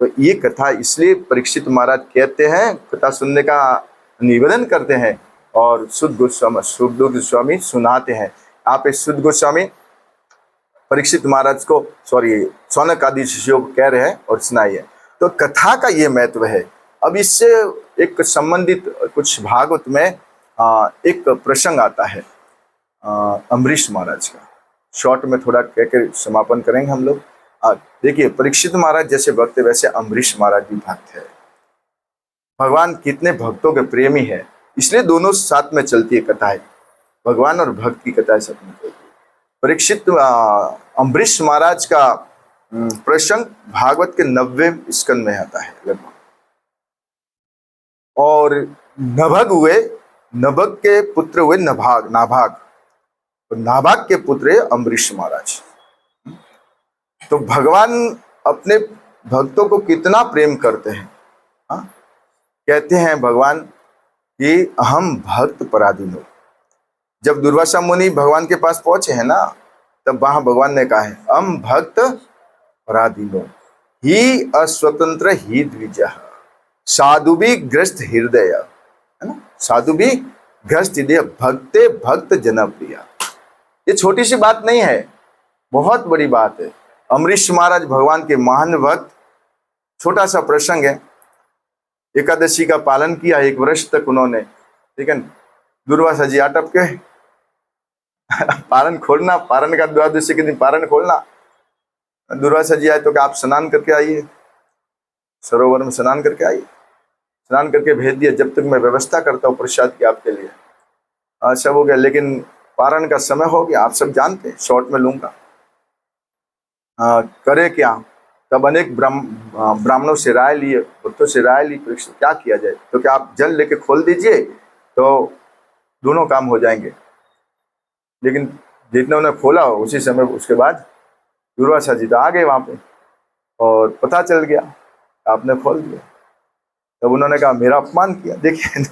तो ये कथा इसलिए परीक्षित महाराज कहते हैं, कथा सुनने का निवेदन करते हैं और सुध गोस्वामी सुनाते हैं। आप इस सुध गोस्वामी परीक्षित महाराज को सौनक आदि शिष्यों को कह रहे हैं और सुनाइए। तो कथा का ये महत्व है। अब इससे एक संबंधित कुछ भागवत में एक प्रसंग आता है अम्बरीश महाराज का। शॉर्ट में थोड़ा कहकर समापन करेंगे हम लोग। देखिए, परीक्षित महाराज जैसे भक्त है वैसे अम्बरीश महाराज भी भक्त है। भगवान कितने भक्तों के प्रेमी है, इसलिए दोनों साथ में चलती है कथाएं, भगवान और भक्त की कथाएं साथ में चलती है। परीक्षित अम्बरीश महाराज का प्रसंग भागवत के 90वें स्कंद में आता है लगभग। और नभग के पुत्र हुए नाभाग के पुत्र अम्बरीश महाराज। तो भगवान अपने भक्तों को कितना प्रेम करते हैं। कहते हैं भगवान कि हम भक्त पराधीन हो। जब दुर्वासा मुनि भगवान के पास पहुंचे हैं ना, तब वहां भगवान ने कहा है हम भक्त पराधीनो ही अस्वतंत्र ही द्विज साधु भी ग्रस्त हृदय, है ना, साधु भी ग्रस्त हृदय भक्ते भक्त जनप्रिय। ये छोटी सी बात नहीं है, बहुत बड़ी बात है। अम्बरीश महाराज भगवान के महान भक्त। छोटा सा प्रसंग है, एकादशी का पालन किया 1 वर्ष तक उन्होंने, ठीक है। दुर्वासा जी आटप के पारण खोलना, पारण का द्वादशी के दिन पारण खोलना। दुर्वासा जी आए तो क्या आप स्नान करके आइए, सरोवर में स्नान करके आइए। स्नान करके भेज दिया, जब तक मैं व्यवस्था करता हूँ प्रसाद की आपके लिए। सब हो गया, लेकिन पारण का समय हो गया, आप सब जानते हैं, शॉर्ट में लूंगा। करे क्या? तब अनेक ब्राह्मणों से राय लिए, भक्तों से राय ली, क्या किया जाए? तो क्या आप जल लेके खोल दीजिए तो दोनों काम हो जाएंगे। लेकिन जितने उन्होंने खोला उसी समय, उसके बाद दुर्वासा जी तो आ गए वहां पे और पता चल गया आपने खोल दिया। तब उन्होंने कहा मेरा अपमान किया। देखिए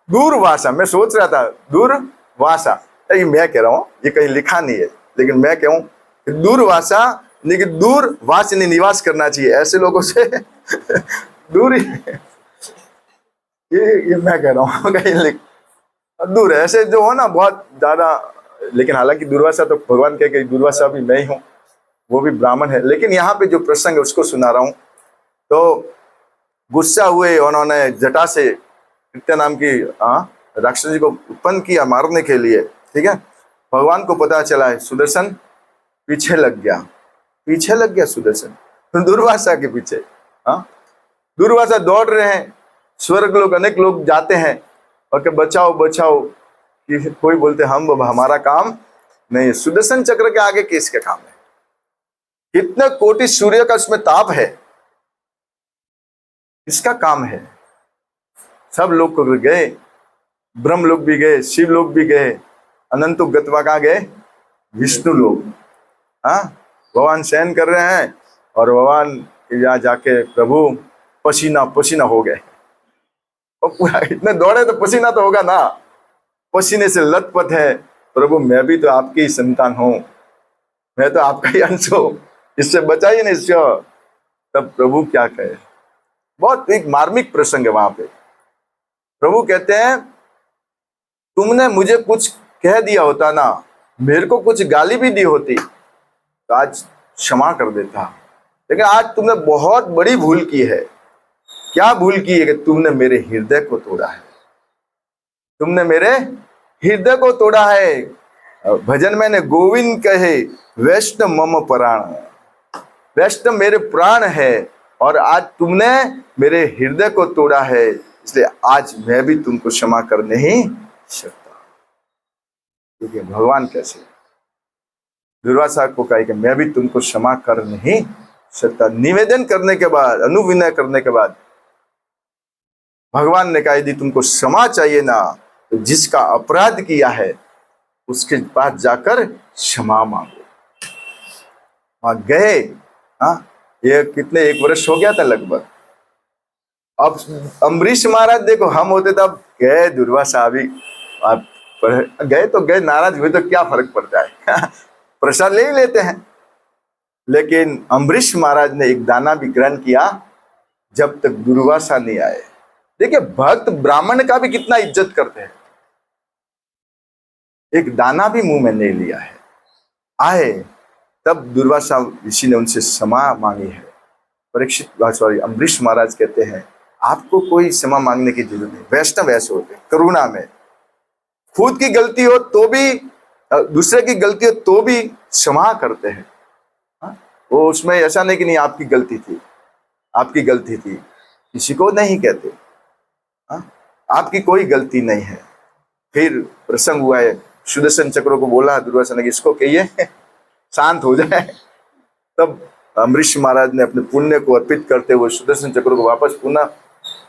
दूरवासा, मैं सोच रहा था दूरवासा, ये मैं कह रहा हूँ, ये कहीं लिखा नहीं है, लेकिन मैं कहूँ दूरवासा, लेकिन दूरवास नहीं, निवास करना चाहिए ऐसे लोगों से दूर ही। ये मैं कह रहा हूँ कहीं दूर है, ऐसे जो हो ना बहुत ज्यादा। लेकिन हालांकि दुर्वासा तो भगवान कह के दुर्वासा भी नहीं हूँ, वो भी ब्राह्मण है। लेकिन यहाँ पे जो प्रसंग है उसको सुना रहा हूँ। तो गुस्सा हुए, उन्होंने जटा से कृत्य नाम की राक्षस जी को उत्पन्न किया मारने के लिए, ठीक है। भगवान को पता चला है, सुदर्शन पीछे लग गया, पीछे लग गया सुदर्शन दुर्वासा के पीछे। हाँ, दुर्वासा दौड़ रहे हैं, स्वर्ग लोग अनेक लोग जाते हैं और के बचाओ बचाओ, कि कोई बोलते हम हमारा काम नहीं है। सुदर्शन चक्र के आगे किसका काम है? कितने कोटि सूर्य का उसमें ताप है, इसका काम है। सब लोग को गए, ब्रह्म लोग भी गए, शिव लोग भी गए, अनंत गतवा कहाँ गए? विष्णु लोग। हाँ, भगवान शयन कर रहे हैं और भगवान यहाँ जाके प्रभु पसीना पसीना हो गए। और पूरा इतने दौड़े तो पसीना तो होगा ना, पसीने से लथपथ है। प्रभु मैं भी तो आपकी संतान हूं, मैं तो आपका ही अंश हूं, इससे बचाइए ना इससे। तब प्रभु क्या कहे? बहुत एक मार्मिक प्रसंग है वहां पे। प्रभु कहते हैं तुमने मुझे कुछ कह दिया होता ना, मेरे को कुछ गाली भी दी होती तो आज क्षमा कर देता, लेकिन आज तुमने बहुत बड़ी भूल की है। क्या भूल की है? कि तुमने मेरे हृदय को तोड़ा है, तुमने मेरे हृदय को तोड़ा है। भजन में ने गोविंद कहे वैष्णव मम प्राण, वैष्णव मेरे प्राण है, और आज तुमने मेरे हृदय को तोड़ा है, इसलिए आज मैं भी तुमको क्षमा कर नहीं सकता। क्योंकि भगवान कैसे दुर्वासा को कहे कि मैं भी तुमको क्षमा कर नहीं सकता। निवेदन करने के बाद, अनुविनय करने के बाद भगवान ने कहा यदि तुमको क्षमा चाहिए ना, तो जिसका अपराध किया है उसके पास जाकर क्षमा मांगो। वहां गए। हाँ, ये कितने 1 वर्ष हो गया था लगभग। अब अम्बरीश महाराज देखो, हम होते तब गए दुर्वासा भी, आप गए तो गए, नाराज हुए तो क्या फर्क पड़ता है प्रसाद ले ही लेते हैं। लेकिन अम्बरीश महाराज ने एक दाना भी ग्रहण किया जब तक दुर्वासा नहीं आए। देखिए भक्त ब्राह्मण का भी कितना इज्जत करते हैं, एक दाना भी मुंह में नहीं लिया है, आए तब दुर्वासा ऋषि ने उनसे क्षमा मांगी है। अम्बरीश महाराज कहते हैं आपको कोई क्षमा मांगने की जरूरत नहीं। वैष्णव ऐसे होते हैं, करुणा में, खुद की गलती हो तो भी, दूसरे की गलती हो तो भी क्षमा करते हैं। वो उसमें ऐसा नहीं कि नहीं आपकी गलती थी, आपकी गलती थी, किसी को नहीं कहते। आपकी कोई गलती नहीं है। फिर प्रसंग हुआ है, सुदर्शन चक्र को बोला दुर्वासा ने इसको कहिए शांत हो जाए। तब अम्बरीश महाराज ने अपने पुण्य को अर्पित करते हुए सुदर्शन चक्र को वापस पुनः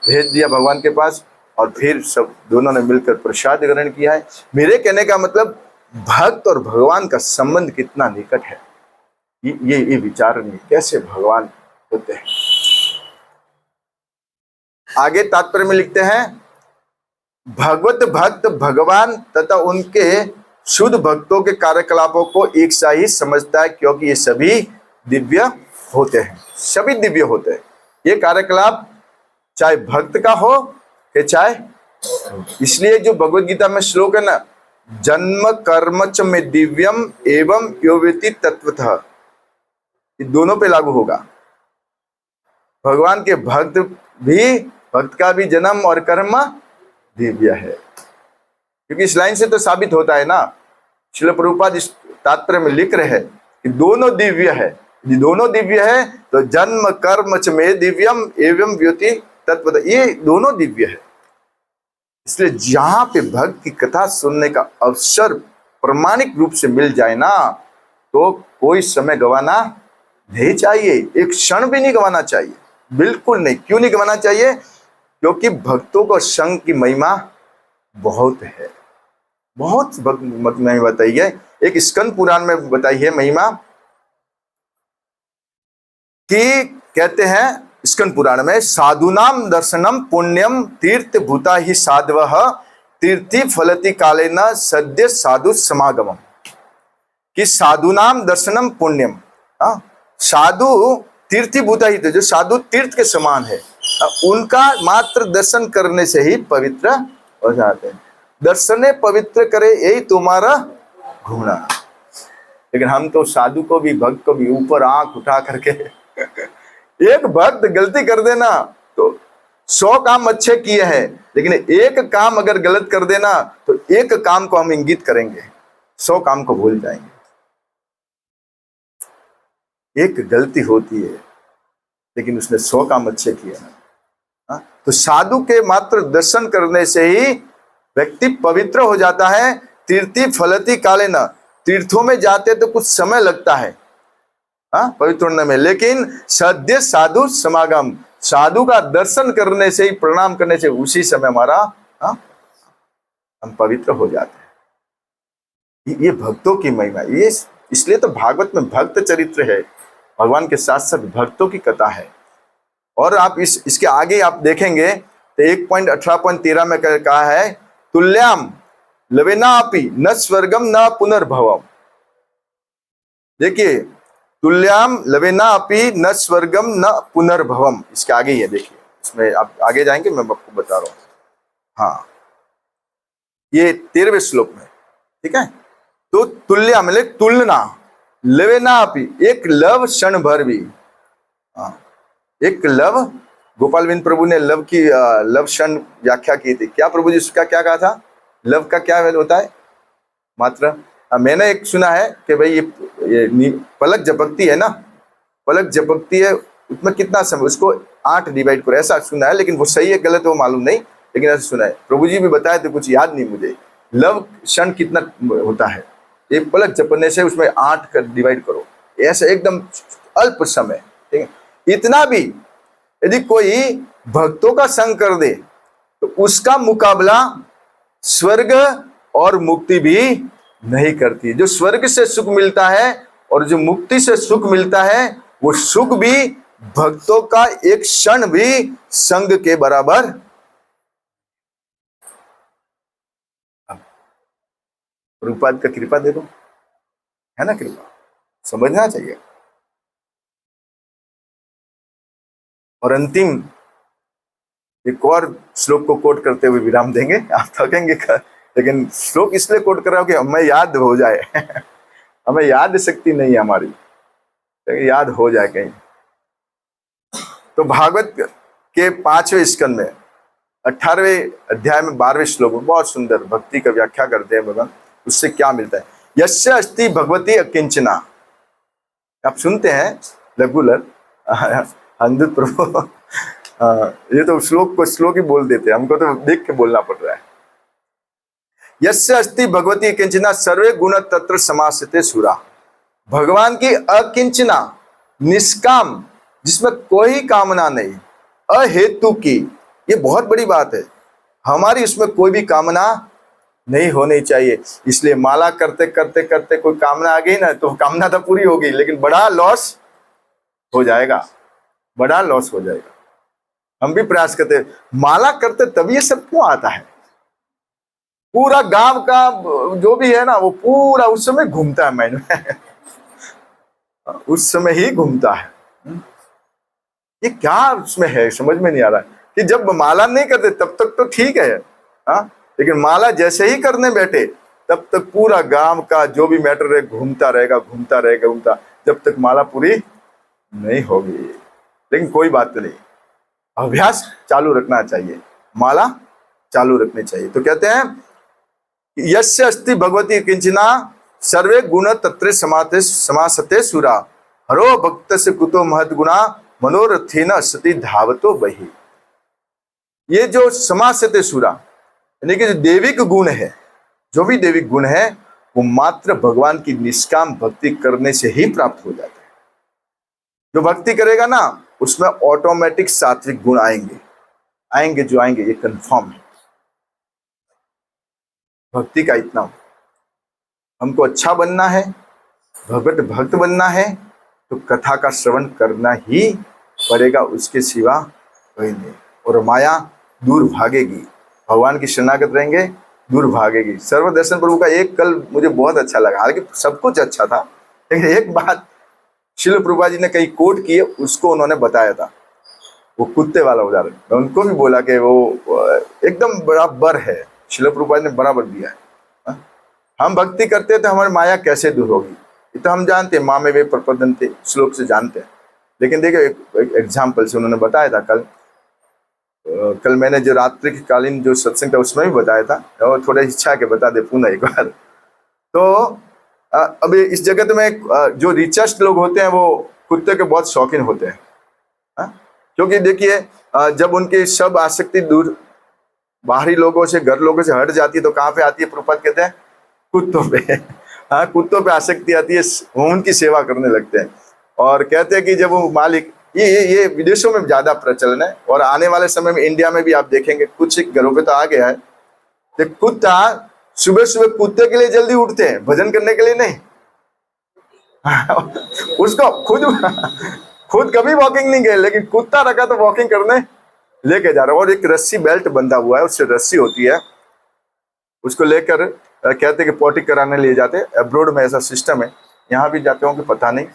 भेज दिया भगवान के पास, और फिर सब दोनों ने मिलकर प्रसाद ग्रहण किया है। मेरे कहने का मतलब भक्त और भगवान का संबंध कितना निकट है, ये विचार नहीं कैसे भगवान होते हैं। आगे तात्पर्य में लिखते हैं भगवत भक्त भगवान तथा उनके शुद्ध भक्तों के कार्यकलापों को एक सा ही समझता है, क्योंकि ये सभी दिव्य होते हैं, सभी दिव्य होते हैं। ये कार्यकलाप चाहे भक्त का हो कि चाहे, इसलिए जो भगवत गीता में श्लोक है ना, जन्म कर्म च में दिव्यम एवं योवेति तत्वतः, ये दोनों पे लागू होगा। भगवान के भक्त का भी जन्म और कर्म दिव्य है, क्योंकि इस लाइन से तो साबित होता है ना, श्रील प्रभुपाद इस तात्पर्य में लिख रहे हैं कि दोनों दिव्य है। यदि दोनों दिव्य है तो जन्म कर्म च में दिव्यम एवं व्योति तत्व, ये दोनों दिव्य है। इसलिए जहां पे भक्त की कथा सुनने का अवसर प्रमाणिक रूप से मिल जाए ना, तो कोई समय गंवाना नहीं चाहिए, एक क्षण भी नहीं गंवाना चाहिए, बिल्कुल नहीं। क्यों नहीं गंवाना चाहिए? क्योंकि भक्तों को संग की महिमा बहुत है, बहुत महिमा बताई है। एक स्कंद पुराण में बताई है महिमा कि कहते हैं स्कंद पुराण में, साधुनाम दर्शनम पुण्यम तीर्थ भूता ही साधवः तीर्थी फलति कालेन सद्य साधु समागमम। कि साधुनाम दर्शनम पुण्यम, साधु तीर्थी भूता ही, जो साधु तीर्थ के समान है, उनका मात्र दर्शन करने से ही पवित्र हो जाते हैं। दर्शने पवित्र करे यही तुम्हारा घूमना। लेकिन हम तो साधु को भी भक्त को भी ऊपर आंख उठा करके एक भक्त गलती कर देना तो 100 काम अच्छे किए हैं, लेकिन एक काम अगर गलत कर देना तो एक काम को हम इंगित करेंगे, 100 काम को भूल जाएंगे। एक गलती होती है, लेकिन उसने 100 काम अच्छे किए ना। हाँ? तो साधु के मात्र दर्शन करने से ही व्यक्ति पवित्र हो जाता है। तीर्थी फलती काले न, तीर्थों में जाते तो कुछ समय लगता है पवित्र होने में, लेकिन सद्य साधु समागम, साधु का दर्शन करने से ही, प्रणाम करने से उसी समय हमारा हम पवित्र हो जाते हैं। ये भक्तों की महिमा, ये इसलिए तो भागवत में भक्त चरित्र है, भगवान के साथ साथ भक्तों की कथा है। और आप इसके आगे आप देखेंगे तो 1.18.13 में कहा है, तुल्याम लवेनापि न स्वर्गम न पुनर्भवम। देखिए, तुल्याम लवेनापि न स्वर्गम न पुनर्भवम, इसके आगे ही है। देखिए, इसमें आप आगे जाएंगे, मैं आपको बता रहा हूं। हाँ, ये 13वें श्लोक में, ठीक है। तो तुल्या मतलब तुलना, लवेनापि एक लव क्षण भर भी, एक लव, गोपाल बिंद प्रभु ने लव की लव क्षण व्याख्या की थी। क्या प्रभु जी उसका क्या कहा था? लव का क्या होता है? मात्र मैंने एक सुना है कि भाई ये पलक झपकती है ना, पलक झपकती है, उसमें कितना समय, उसको 8 डिवाइड करो, ऐसा सुना है। लेकिन वो सही है गलत वो मालूम नहीं, लेकिन ऐसा सुना है। प्रभु जी भी बताए थे, कुछ याद नहीं मुझे। लव क्षण कितना होता है, एक पलक झपकने से उसमें 8 कर डिवाइड करो, ऐसा एकदम अल्प समय, ठीक है। इतना भी यदि कोई भक्तों का संग कर दे तो उसका मुकाबला स्वर्ग और मुक्ति भी नहीं करती। जो स्वर्ग से सुख मिलता है और जो मुक्ति से सुख मिलता है, वो सुख भी भक्तों का एक क्षण भी संग के बराबर। प्रभुपाद का कृपा देखो, है ना, कृपा समझना चाहिए। और अंतिम एक और श्लोक को कोट करते हुए विराम देंगे, आप थकेंगे, लेकिन श्लोक इसलिए कोट कर रहा हूं कि हमें याद हो जाए हमें याद शक्ति नहीं है हमारी, याद हो जाए कहीं। तो भागवत के 5वें स्कंद में 18वें अध्याय में 12वें श्लोक में बहुत सुंदर भक्ति का व्याख्या करते हैं भगवान। उससे क्या मिलता है? यस्य अस्ति भगवती अकिंचना। आप सुनते हैं रेगुलर हंदुत प्रभु ये तो श्लोक को श्लोक ही बोल देते हैं, हमको तो देख के बोलना पड़ रहा है। यस्य अस्ति भगवती किंचना सर्वे गुण तत्र समासते सुरा। भगवान की अकिंचना, निष्काम, जिसमें कोई कामना नहीं, अहेतु की, ये बहुत बड़ी बात है। हमारी उसमें कोई भी कामना नहीं होनी चाहिए। इसलिए माला करते करते करते कोई कामना आ गई ना, तो कामना तो पूरी हो गई, लेकिन बड़ा लॉस हो जाएगा, बड़ा लॉस हो जाएगा। हम भी प्रयास करते, माला करते तभी ये सब क्यों आता है? पूरा गांव का जो भी है ना, वो पूरा उस समय घूमता है माइंड में उस समय ही घूमता है। ये क्या उसमें है समझ में नहीं आ रहा है कि जब माला नहीं करते तब तक तो ठीक है, लेकिन माला जैसे ही करने बैठे तब तक पूरा गांव का जो भी मैटर है घूमता रहेगा, घूमता रहेगा, घूमता, जब तक माला पूरी नहीं होगी। लेकिन कोई बात नहीं, अभ्यास चालू रखना चाहिए, माला चालू रखनी चाहिए। तो कहते हैं यस्य अस्ति भगवती किंचना सर्वे गुण तत्र समासते सुरा हरो भक्त से कुतो महत गुणा मनोरथेन सती धावतो बहि। ये जो समासते सुरा यानी कि जो देविक गुण है, जो भी देविक गुण है, वो मात्र भगवान की निष्काम भक्ति करने से ही प्राप्त हो जाता है। जो भक्ति करेगा ना, उसमें ऑटोमेटिक सात्विक गुण आएंगे, आएंगे जो आएंगे, ये कंफर्म है। भक्ति का इतना, हमको अच्छा बनना है, भगवत भक्त बनना है, तो कथा का श्रवण करना ही पड़ेगा, उसके सिवा कोई नहीं। और माया दूर भागेगी, भगवान की शरणागत रहेंगे, दूर भागेगी। सर्वदर्शन प्रभु का एक कल मुझे बहुत अच्छा लगा, हालांकि सब कुछ अच्छा था, लेकिन एक बात शिल प्रभुपाद जी ने कहीं कोट की है, उसको उन्होंने बताया था, वो कुत्ते वाला उदाहरण। मैं उनको भी बोला कि वो एकदम बराबर है, शिल प्रभुपाद ने बराबर दिया है। हम भक्ति करते हैं तो हमारी माया कैसे दूर होगी, ये तो हम जानते हैं, माँ में वे प्रपदन्ते श्लोक से जानते हैं। लेकिन देखिए एक एग्जाम्पल से उन्होंने बताया था, कल मैंने जो रात्रि कालीन जो सत्संग था उसमें भी बताया था, और थोड़ा इच्छा के बता दे पुनः एक बार। तो अभी इस जगत में जो रिचेस्ट लोग होते हैं वो कुत्ते के बहुत शौकीन होते हैं। हाँ? क्योंकि देखिए जब उनकी सब आसक्ति दूर बाहरी लोगों से, घर लोगों से हट जाती है तो कहाँ पे आती है? प्रभुपाद कहते हैं कुत्तों पे। हाँ, कुत्तों पे आसक्ति आती है, वो उनकी सेवा करने लगते हैं। और कहते हैं कि जब वो मालिक, ये विदेशों में ज्यादा प्रचलन है, और आने वाले समय में इंडिया में भी आप देखेंगे कुछ घरों पे तो आ गया है कि कुत्ता सुबह सुबह कुत्ते के लिए जल्दी उठते हैं, भजन करने के लिए नहीं। उसको खुद कभी वॉकिंग नहीं गए, लेकिन कुत्ता रखा तो वॉकिंग करने लेके जा रहा है। और एक रस्सी बेल्ट बंधा हुआ है, उससे रस्सी होती है, उसको लेकर कहते हैं कि पॉटी कराने लिए जाते हैं। अब्रोड में ऐसा सिस्टम है, यहाँ भी जाते होंगे पता नहीं,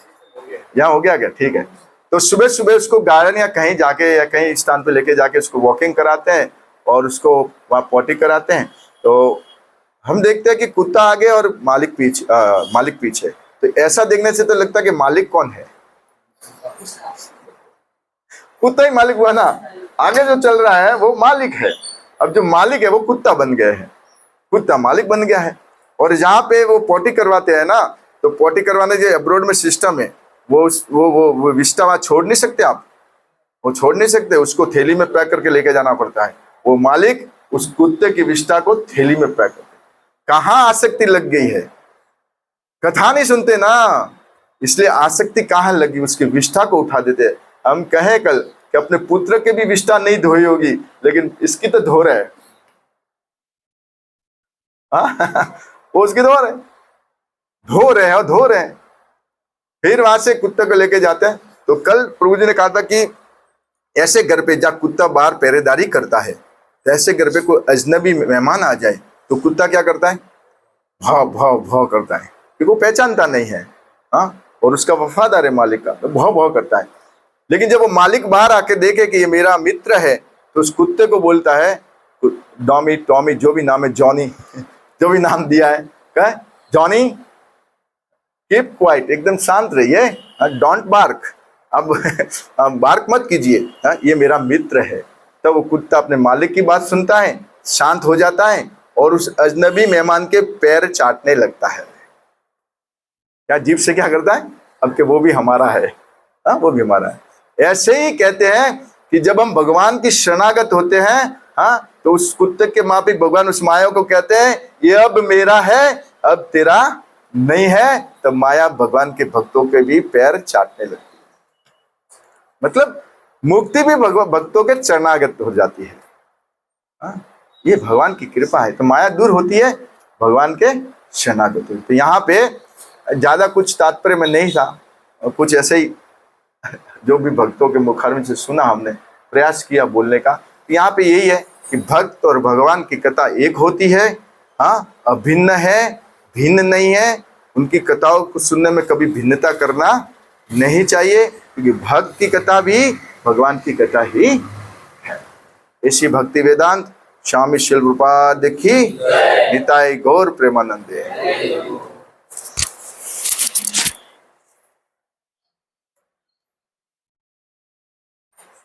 यहाँ हो गया क्या? ठीक है। तो सुबह सुबह उसको गार्डन या कहीं जाके या कहीं स्थान पे लेके जाके उसको वॉकिंग कराते हैं और उसको वहाँ पॉटी कराते हैं। तो हम देखते हैं कि कुत्ता आगे और मालिक पीछे। तो ऐसा देखने से तो लगता है कि मालिक कौन है? कुत्ता ही मालिक हुआ ना। आगे जो चल रहा है वो मालिक है। अब जो मालिक है वो कुत्ता बन गए हैं, कुत्ता मालिक बन गया है। और जहाँ पे वो पॉटी करवाते हैं ना, तो पॉटी करवाने के अब्रोड में सिस्टम है, वो विष्टा वहाँ छोड़ नहीं सकते आप, वो छोड़ नहीं सकते, उसको थैली में पैक करके लेके जाना पड़ता है। वो मालिक उस कुत्ते की विष्टा को थैली में पैक करते। कहाँ आसक्ति लग गई है? कथा नहीं सुनते ना, इसलिए आसक्ति कहाँ लगी? उसकी विष्ठा को उठा देते हैं। हम कहें कल कि अपने पुत्र की भी विष्ठा नहीं धोई होगी, लेकिन इसकी तो धो रहे हैं। वो उसकी धो रहे हैं। फिर वहां से कुत्ते को लेके जाते हैं। तो कल प्रभु जी ने कहा था कि ऐसे घर पे जहाँ कुत्ता बाहर पहरेदारी करता है, तो ऐसे घर पे कोई अजनबी मेहमान आ जाए तो कुत्ता क्या करता है? भाव भाव भाव करता है, क्योंकि वो पहचानता नहीं है। हाँ, और उसका वफादार है मालिक का, तो भाव भाव करता है। लेकिन जब वो मालिक बाहर आके देखे कि ये मेरा मित्र है, तो उस कुत्ते को बोलता है, डॉमी, टॉमी, जो भी नाम है, जॉनी, जो भी नाम दिया है, कहे जॉनी कीप क्वाइट, एकदम शांत रहिए, डोंट बार्क, अब बार्क मत कीजिए, ये मेरा मित्र है। तब वो कुत्ता अपने मालिक की बात सुनता है, शांत हो जाता है और उस अजनबी मेहमान के पैर चाटने लगता है। क्या जीभ से क्या करता है? अब कि वो भी हमारा है, वो भी हमारा है। ऐसे ही कहते हैं कि जब हम भगवान की शरणागत होते हैं, तो उस कुत्ते के माफिक भगवान उस माया को कहते हैं, ये अब मेरा है, अब तेरा नहीं है। तो माया भगवान के भक्तों के भी पैर चाटने लगती है। मतलब मुक्ति भी भक्तों के चरणागत हो जाती है। ये भगवान की कृपा है। तो माया दूर होती है, भगवान के शरणागत होती है। तो यहाँ पे ज्यादा कुछ तात्पर्य में नहीं था, कुछ ऐसे ही जो भी भक्तों के मुखारविंद से सुना, हमने प्रयास किया बोलने का। यहाँ पे यही है कि भक्त और भगवान की कथा एक होती है, अभिन्न है, भिन्न नहीं है। उनकी कथाओं को सुनने में कभी भिन्नता करना नहीं चाहिए, क्योंकि भक्त की कथा भी भगवान की कथा ही है। ऐसी भक्ति वेदांत स्वामी शिल रूपादि की निताय गौर प्रेमानंदे।